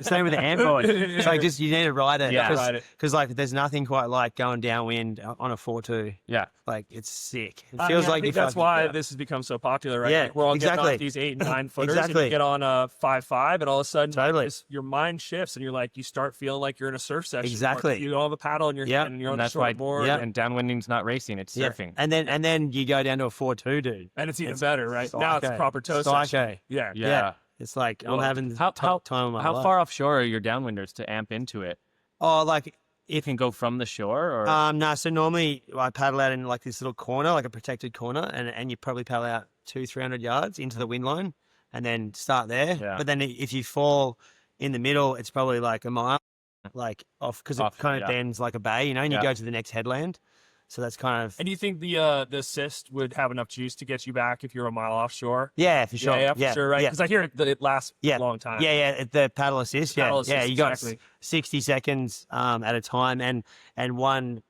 [SPEAKER 2] Same with the amp board. It's like just you need to ride it.
[SPEAKER 3] Yeah,
[SPEAKER 1] ride it.
[SPEAKER 2] Because like there's nothing quite like going downwind on a 4.2.
[SPEAKER 3] Yeah.
[SPEAKER 2] Like it's sick. It
[SPEAKER 1] I
[SPEAKER 2] feels
[SPEAKER 1] mean, I
[SPEAKER 2] like
[SPEAKER 1] think
[SPEAKER 2] you
[SPEAKER 1] that's
[SPEAKER 2] fucking-
[SPEAKER 1] why this has become so popular, right?
[SPEAKER 2] Yeah,
[SPEAKER 1] Like we're all getting
[SPEAKER 2] exactly.
[SPEAKER 1] off these 8 and 9 footers, and
[SPEAKER 2] Exactly.
[SPEAKER 1] you get on a 5.5, and all of a sudden,
[SPEAKER 2] Totally.
[SPEAKER 1] your mind shifts, and you're like, you start feeling like you're in a surf session.
[SPEAKER 2] Exactly.
[SPEAKER 1] Or you don't have a paddle in your hand, and you're on
[SPEAKER 3] And
[SPEAKER 1] the
[SPEAKER 3] that's why,
[SPEAKER 1] shortboard,
[SPEAKER 2] Yeah.
[SPEAKER 3] and downwinding's not racing, it's
[SPEAKER 2] Yeah.
[SPEAKER 3] surfing.
[SPEAKER 2] And then you go down to a 4.2, dude.
[SPEAKER 1] and it's even better, right? Now it's
[SPEAKER 2] Psycho.
[SPEAKER 1] proper toe session.
[SPEAKER 2] Psycho.
[SPEAKER 1] Yeah.
[SPEAKER 3] Yeah.
[SPEAKER 2] It's like I'm
[SPEAKER 1] Well,
[SPEAKER 2] having
[SPEAKER 3] How
[SPEAKER 2] time of my
[SPEAKER 3] how
[SPEAKER 2] life.
[SPEAKER 3] far offshore are your downwinders to amp into it?
[SPEAKER 2] Oh, like
[SPEAKER 3] You can go from the shore, or
[SPEAKER 2] no. So normally I paddle out in like this little corner, like a protected corner, and you probably paddle out 200-300 yards into the wind line, and then start there.
[SPEAKER 3] Yeah.
[SPEAKER 2] But then if you fall in the middle, it's probably like a mile, like off because it
[SPEAKER 3] Off,
[SPEAKER 2] kind of
[SPEAKER 3] yeah.
[SPEAKER 2] bends like a bay, and you
[SPEAKER 3] Yeah.
[SPEAKER 2] go to the next headland. So that's kind of
[SPEAKER 1] And do you think the assist would have enough juice to get you back if you're a mile offshore?
[SPEAKER 2] yeah, for sure.
[SPEAKER 1] Yeah, for sure, right?
[SPEAKER 2] Yeah.
[SPEAKER 1] Because I hear that it lasts
[SPEAKER 2] Yeah.
[SPEAKER 1] a long time.
[SPEAKER 2] Yeah, the paddle assist. Yeah,
[SPEAKER 1] Paddle assist,
[SPEAKER 2] yeah. You got
[SPEAKER 1] exactly.
[SPEAKER 2] 60 seconds at a time, and one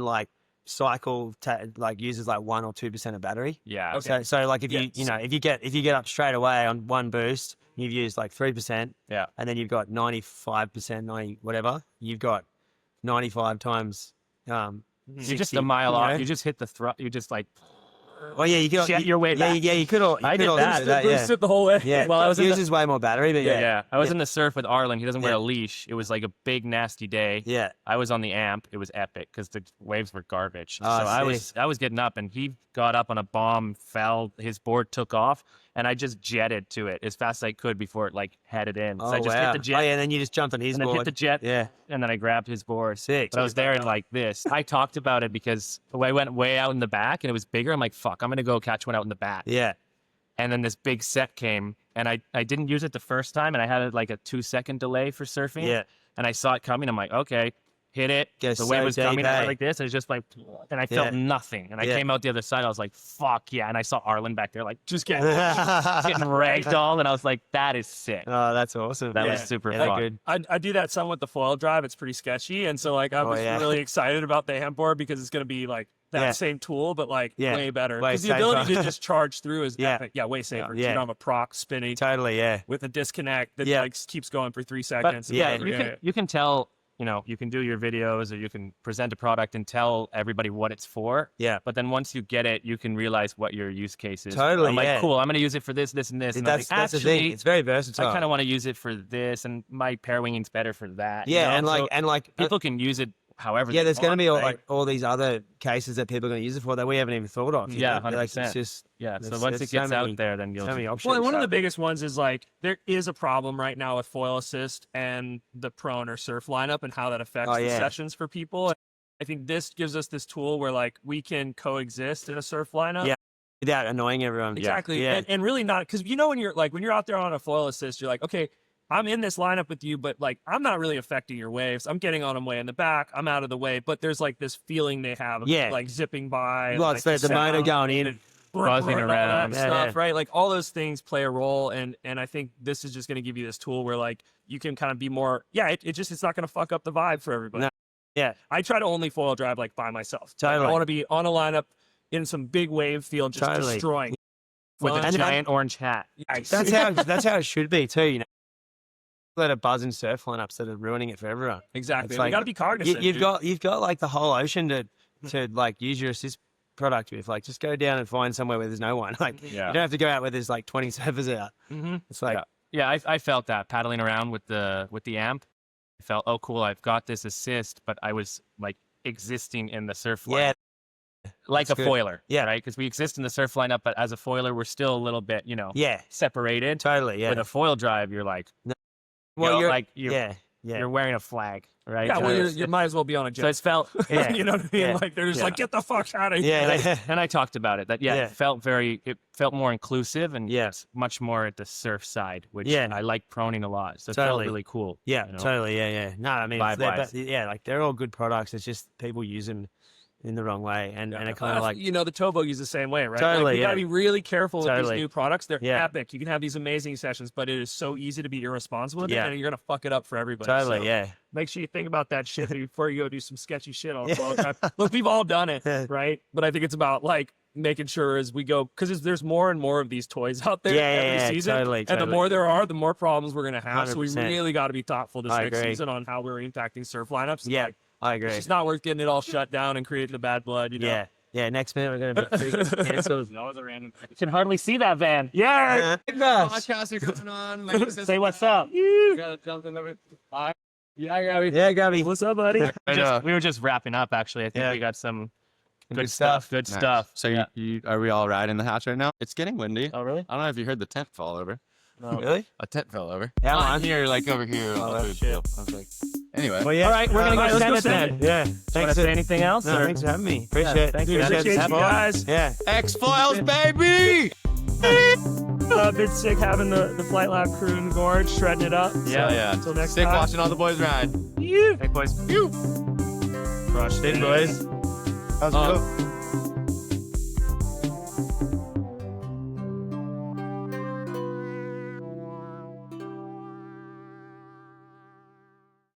[SPEAKER 2] like cycle like uses like 1 or 2% of battery.
[SPEAKER 3] yeah.
[SPEAKER 1] Okay.
[SPEAKER 2] So like if
[SPEAKER 1] Yeah.
[SPEAKER 2] if you get up straight away on one boost, you've used like 3%,
[SPEAKER 3] Yeah.
[SPEAKER 2] and then you've got 95%, 90 whatever. You've got 95 times.
[SPEAKER 3] You're just
[SPEAKER 2] 60,
[SPEAKER 3] a mile
[SPEAKER 2] you
[SPEAKER 3] off.
[SPEAKER 2] know?
[SPEAKER 3] You just hit the thrust. You just like
[SPEAKER 2] Well, yeah, you could
[SPEAKER 3] Jet your way back.
[SPEAKER 2] Yeah, you could.
[SPEAKER 3] I did
[SPEAKER 2] also
[SPEAKER 3] that.
[SPEAKER 2] do that. Yeah,
[SPEAKER 1] Boost it the whole way.
[SPEAKER 2] yeah.
[SPEAKER 3] Well, I was in the-
[SPEAKER 2] uses way more battery, but yeah,
[SPEAKER 3] I was in the surf with Arlen. He doesn't wear
[SPEAKER 2] Yeah.
[SPEAKER 3] a leash. It was like a big nasty day.
[SPEAKER 2] yeah.
[SPEAKER 3] I was on the amp. It was epic because the waves were garbage.
[SPEAKER 2] Oh,
[SPEAKER 3] so I was getting up, and he got up on a bomb, fell. His board took off, and I just jetted to it as fast as I could before it like headed in. So
[SPEAKER 2] Oh
[SPEAKER 3] I just
[SPEAKER 2] wow.
[SPEAKER 3] hit the jet,
[SPEAKER 2] Oh yeah, and then you just jumped on his
[SPEAKER 3] and then
[SPEAKER 2] board.
[SPEAKER 3] hit the jet,
[SPEAKER 2] Yeah,
[SPEAKER 3] and then I grabbed his board.
[SPEAKER 2] sick.
[SPEAKER 3] But I was there in like this. I talked about it because I went way out in the back, and it was bigger. I'm like, fuck, I'm gonna go catch one out in the back.
[SPEAKER 2] Yeah,
[SPEAKER 3] And then this big set came, and I didn't use it the first time, and I had like a 2-second delay for surfing.
[SPEAKER 2] yeah.
[SPEAKER 3] And I saw it coming. I'm like, okay, hit it.
[SPEAKER 2] Goes
[SPEAKER 3] The wave
[SPEAKER 2] so
[SPEAKER 3] was
[SPEAKER 2] deep,
[SPEAKER 3] coming
[SPEAKER 2] eh?
[SPEAKER 3] out like this. And it's just like, and I felt
[SPEAKER 2] Yeah.
[SPEAKER 3] nothing. And I
[SPEAKER 2] Yeah.
[SPEAKER 3] came out the other side. I was like, fuck yeah. And I saw Arlen back there, like,
[SPEAKER 1] Just get
[SPEAKER 3] getting ragdolled. And I was like, that is sick.
[SPEAKER 2] Oh, that's awesome.
[SPEAKER 3] That
[SPEAKER 2] yeah.
[SPEAKER 3] was super
[SPEAKER 2] Yeah,
[SPEAKER 3] fun.
[SPEAKER 2] good.
[SPEAKER 1] I do that some with the foil drive. It's pretty sketchy, and so like I'm
[SPEAKER 2] Oh,
[SPEAKER 1] just
[SPEAKER 2] yeah.
[SPEAKER 1] really excited about the amp board because it's gonna be like that
[SPEAKER 2] Yeah.
[SPEAKER 1] same tool, but like
[SPEAKER 2] Yeah.
[SPEAKER 1] way better.
[SPEAKER 2] Way
[SPEAKER 1] Because the
[SPEAKER 2] safer.
[SPEAKER 1] ability to just charge through is
[SPEAKER 2] Yeah.
[SPEAKER 1] epic. Yeah, way safer.
[SPEAKER 2] Yeah.
[SPEAKER 1] You don't have a proc spinning
[SPEAKER 2] Totally, yeah.
[SPEAKER 1] with a disconnect that
[SPEAKER 2] Yeah.
[SPEAKER 1] like keeps going for 3
[SPEAKER 3] But
[SPEAKER 1] seconds.
[SPEAKER 3] yeah,
[SPEAKER 2] Yeah.
[SPEAKER 3] you can tell, you can do your videos or you can present a product and tell everybody what it's for.
[SPEAKER 2] Yeah.
[SPEAKER 3] But then once you get it, you can realize what your use case is.
[SPEAKER 2] Totally,
[SPEAKER 3] I'm like,
[SPEAKER 2] yeah.
[SPEAKER 3] cool, I'm going to use it for this, this, and this. And I'm
[SPEAKER 2] That's
[SPEAKER 3] like,
[SPEAKER 2] the thing.
[SPEAKER 3] actually,
[SPEAKER 2] It's very versatile.
[SPEAKER 3] I kind of want to use it for this, and my pair winging's better for that. you
[SPEAKER 2] yeah,
[SPEAKER 3] know?
[SPEAKER 2] and
[SPEAKER 3] So
[SPEAKER 2] like
[SPEAKER 3] people can use it however.
[SPEAKER 2] yeah,
[SPEAKER 3] they
[SPEAKER 2] there's going to
[SPEAKER 3] want,
[SPEAKER 2] be all,
[SPEAKER 3] right?
[SPEAKER 2] like all these other cases that people are going to use it for that we haven't even thought of. you
[SPEAKER 3] Yeah,
[SPEAKER 2] know? Like,
[SPEAKER 3] 100%.
[SPEAKER 2] it's just
[SPEAKER 3] Yeah. So
[SPEAKER 2] there's-
[SPEAKER 3] once
[SPEAKER 2] there's
[SPEAKER 3] it gets
[SPEAKER 2] so
[SPEAKER 3] out
[SPEAKER 2] many-
[SPEAKER 3] there, then you'll.
[SPEAKER 2] so many options.
[SPEAKER 1] Well, and one of the biggest ones is like there is a problem right now with foil assist and the prone or surf lineup and how that affects
[SPEAKER 2] Oh,
[SPEAKER 1] the
[SPEAKER 2] yeah.
[SPEAKER 1] sessions for people. I think this gives us this tool where like we can coexist in a surf lineup.
[SPEAKER 2] Yeah. Without annoying everyone.
[SPEAKER 1] Exactly.
[SPEAKER 2] Yeah.
[SPEAKER 1] And really not because when you're out there on a foil assist, you're like, okay, I'm in this lineup with you, but like I'm not really affecting your waves. I'm getting on them way in the back. I'm out of the way, but there's like this feeling they have of
[SPEAKER 2] Yeah.
[SPEAKER 1] like zipping by.
[SPEAKER 2] Well,
[SPEAKER 1] like,
[SPEAKER 2] it's the motor
[SPEAKER 1] sound
[SPEAKER 2] going in.
[SPEAKER 1] and
[SPEAKER 3] buzzing
[SPEAKER 1] all that
[SPEAKER 3] around.
[SPEAKER 2] Yeah,
[SPEAKER 1] stuff,
[SPEAKER 2] yeah.
[SPEAKER 1] right? Like all those things play a role, and I think this is just going to give you this tool where like you can kind of be more. Yeah, it's not going to fuck up the vibe for everybody.
[SPEAKER 2] No. Yeah.
[SPEAKER 1] I try to only foil drive like by myself. Like,
[SPEAKER 2] Totally.
[SPEAKER 1] I want to be on a lineup in some big wave field, just
[SPEAKER 2] Totally.
[SPEAKER 1] destroying.
[SPEAKER 3] with
[SPEAKER 1] Fun.
[SPEAKER 3] a giant orange hat.
[SPEAKER 2] That's how it should be too. You know, let a buzz in surf lineups that are ruining it for everyone.
[SPEAKER 1] Exactly.
[SPEAKER 2] It's
[SPEAKER 1] You
[SPEAKER 2] like-
[SPEAKER 1] got to be cognizant.
[SPEAKER 2] You've
[SPEAKER 1] dude.
[SPEAKER 2] got like the whole ocean to like use your assist product with. Like, just go down and find somewhere where there's no one. Like,
[SPEAKER 3] Yeah.
[SPEAKER 2] you don't have to go out where there's like 20 surfers out.
[SPEAKER 1] Mm-hmm.
[SPEAKER 2] It's like,
[SPEAKER 3] Yeah, I felt that paddling around with the amp. I felt, oh, cool, I've got this assist, but I was like existing in the surf line.
[SPEAKER 2] yeah,
[SPEAKER 3] Like a
[SPEAKER 2] that's good.
[SPEAKER 3] foiler.
[SPEAKER 2] Yeah.
[SPEAKER 3] Right? Because we exist in the surf lineup, but as a foiler, we're still a little bit,
[SPEAKER 2] yeah,
[SPEAKER 3] separated.
[SPEAKER 2] totally, yeah.
[SPEAKER 3] With a foil drive, you're like,
[SPEAKER 2] Well,
[SPEAKER 3] you're
[SPEAKER 2] yeah.
[SPEAKER 3] wearing a flag, right?
[SPEAKER 1] Yeah,
[SPEAKER 3] So
[SPEAKER 1] well,
[SPEAKER 3] it's-
[SPEAKER 1] you might as well be on a
[SPEAKER 3] so
[SPEAKER 1] jet.
[SPEAKER 3] it's felt,
[SPEAKER 2] Yeah.
[SPEAKER 1] You know what I mean?
[SPEAKER 2] Yeah.
[SPEAKER 1] Like they're just
[SPEAKER 2] Yeah.
[SPEAKER 1] like, get the fuck out of here.
[SPEAKER 2] Yeah,
[SPEAKER 3] and I talked about it. That
[SPEAKER 2] Yeah.
[SPEAKER 3] it felt more inclusive and
[SPEAKER 2] Yeah.
[SPEAKER 3] it's much more at the surf side, which
[SPEAKER 2] Yeah.
[SPEAKER 3] I like proning a lot. So it
[SPEAKER 2] Totally.
[SPEAKER 3] felt really cool.
[SPEAKER 2] yeah,
[SPEAKER 3] you know?
[SPEAKER 2] totally, yeah. No, I mean,
[SPEAKER 3] Vibe-wise.
[SPEAKER 2] yeah, like they're all good products. It's just people use them in the wrong way, and it kind of like
[SPEAKER 1] you know, the toe bogey's the same way, right?
[SPEAKER 2] Totally,
[SPEAKER 1] you gotta be really careful with these new products. They're
[SPEAKER 2] Yeah.
[SPEAKER 1] epic. You can have these amazing sessions, but it is so easy to be irresponsible with it,
[SPEAKER 2] Yeah.
[SPEAKER 1] and you're gonna fuck it up for everybody.
[SPEAKER 2] totally,
[SPEAKER 1] So
[SPEAKER 2] yeah.
[SPEAKER 1] make sure you think about that shit before you go do some sketchy shit on the flow time. Look, we've all done it, right? But I think it's about like making sure as we go, because there's more and more of these toys out there every season,
[SPEAKER 2] totally,
[SPEAKER 1] and the more there are, the more problems we're gonna have. So we
[SPEAKER 2] 100%.
[SPEAKER 1] really got to be thoughtful this
[SPEAKER 2] I
[SPEAKER 1] next
[SPEAKER 2] agree.
[SPEAKER 1] season on how we're impacting surf lineups.
[SPEAKER 2] Yeah,
[SPEAKER 1] Like,
[SPEAKER 2] I agree.
[SPEAKER 1] it's not worth getting it all shut down and creating the bad blood. You know?
[SPEAKER 2] Yeah, yeah. Next minute we're gonna be cancelled.
[SPEAKER 3] That was a random. You can hardly see that van.
[SPEAKER 1] Yeah.
[SPEAKER 4] Podcast are going on.
[SPEAKER 3] Say what's up.
[SPEAKER 4] Gotta jump in over.
[SPEAKER 1] Yeah, Gabby.
[SPEAKER 2] Yeah, Gabby.
[SPEAKER 1] What's up, buddy?
[SPEAKER 3] We were just wrapping up. Actually, I think
[SPEAKER 2] Yeah.
[SPEAKER 3] we got some
[SPEAKER 2] Good stuff.
[SPEAKER 3] Good
[SPEAKER 4] Nice.
[SPEAKER 3] stuff.
[SPEAKER 4] So
[SPEAKER 3] Yeah.
[SPEAKER 4] you are we all riding the hatch right now? It's getting windy.
[SPEAKER 3] Oh really?
[SPEAKER 4] I don't know if you heard the tent fall over.
[SPEAKER 2] Really?
[SPEAKER 4] A tent fell over.
[SPEAKER 2] Yeah,
[SPEAKER 4] Not
[SPEAKER 2] man.
[SPEAKER 4] here, like over here.
[SPEAKER 2] Oh,
[SPEAKER 4] on the
[SPEAKER 2] that's
[SPEAKER 4] food field. I was like, anyway.
[SPEAKER 2] Well, yeah.
[SPEAKER 3] All right, we're gonna go
[SPEAKER 2] let's
[SPEAKER 3] send
[SPEAKER 2] go
[SPEAKER 3] it then.
[SPEAKER 2] Yeah.
[SPEAKER 3] Want to
[SPEAKER 2] Thanks.
[SPEAKER 3] say anything else?
[SPEAKER 2] No,
[SPEAKER 3] or-
[SPEAKER 2] thanks for having me. Appreciate it.
[SPEAKER 3] thank you.
[SPEAKER 1] Appreciate you guys.
[SPEAKER 2] Yeah.
[SPEAKER 4] X-Foils, baby!
[SPEAKER 1] Been sick having the FliteLab crew in Gorge shredding it up.
[SPEAKER 3] Yeah,
[SPEAKER 1] So,
[SPEAKER 4] yeah.
[SPEAKER 1] Until next
[SPEAKER 4] Sick
[SPEAKER 1] time.
[SPEAKER 4] watching all the boys ride.
[SPEAKER 3] Hey boys.
[SPEAKER 2] Crushed it, boys. How's it go?